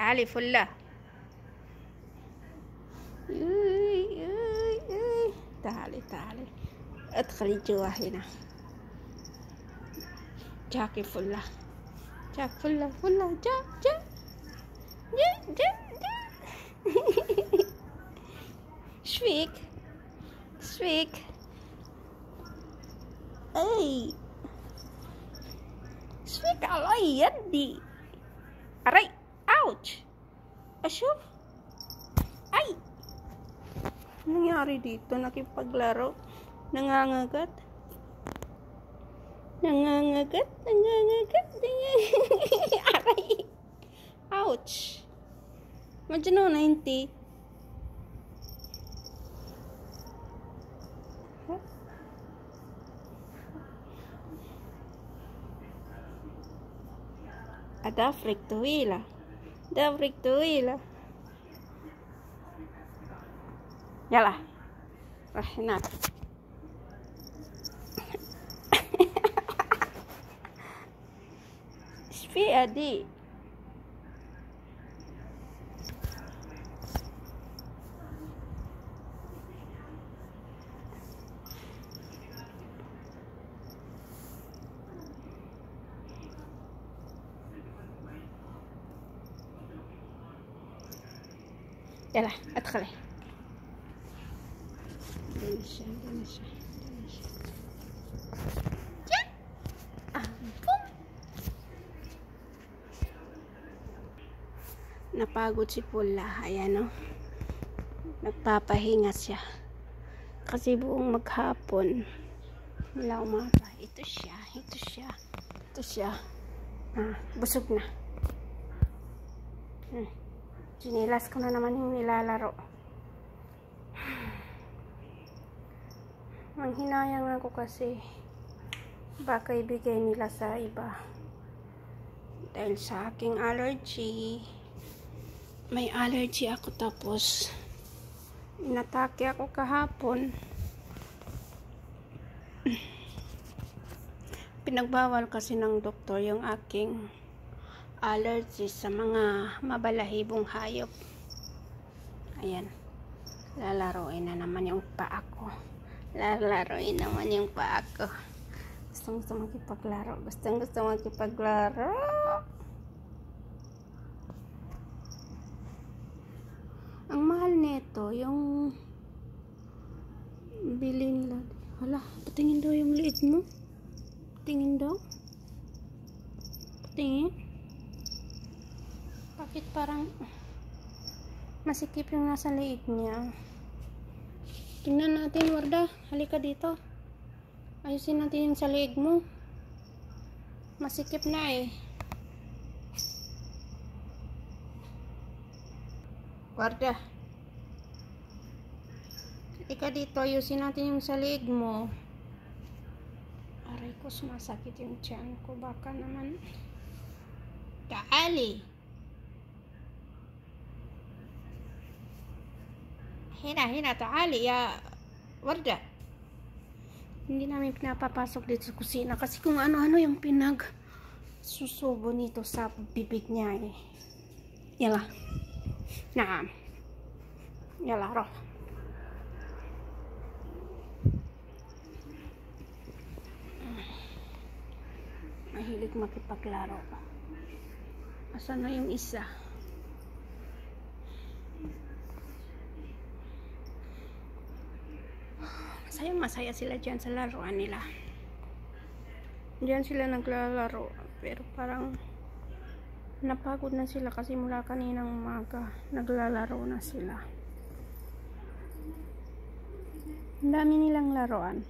تعالي فلة. تعالي تعالي ادخلي جوا هنا. جاكي فلة، جاك فلة فلة، جا جا جا جا جا. شفيك شفيك؟ اي شفيك علي يدي؟ aray, ouch! Asyup! Ay! Nangyari dito? Nakipaglaro? Nangangagat? Nangangagat? Nangangagat? Nangangagat? Aray! Ouch! Imagine 90. Ada friktuila. Ada friktuila. Yalah. Rahnak. ايش في ادي؟ يلا ادخلي. Napagod si Pula. Ayan o. Nagpapahinga siya. Kasi buong maghapon wala umaga. Ito siya. Ito siya. Ito siya. Busog na. Sinilas ko na naman yung nilalaro. Manghinayang ako kasi baka ibigay nila sa iba. Dahil sa aking allergy. May allergy ako, tapos inatake ako kahapon. Pinagbawal kasi ng doktor yung aking allergy sa mga mabalahibong hayop. Ayan. Lalaroin na naman yung paa ko. Lalaroin naman yung paa ko. Gustong gusto makipaglaro. Gustong gusto makipaglaro. Ang mahal nito, yung bili nila. Hala, patingin daw yung liit mo. Patingin daw. Patingin. Bakit parang masikip yung nasa liit niya? Tingnan natin, Warda. Halika dito. Ayusin natin yung sa liig mo. Masikip na eh. Warda. Halika dito. Ayusin natin yung sa liig mo. Aray ko, sumasakit yung tiyan ko. Baka naman. Taali. Hina, taali ya Warda. Hindi namin pinapapasok dito sa kusina kasi kung ano-ano yung susubo nito sa bibig niya eh. Yala. Naam. Yala, roh. Mahilig makipaglaro. Asan na yung isa? Masaya sila dyan sa laruan nila. Dyan sila naglalaro. Pero parang napagod na sila kasi mula kaninang umaga naglalaro na sila. Ang dami nilang laruan.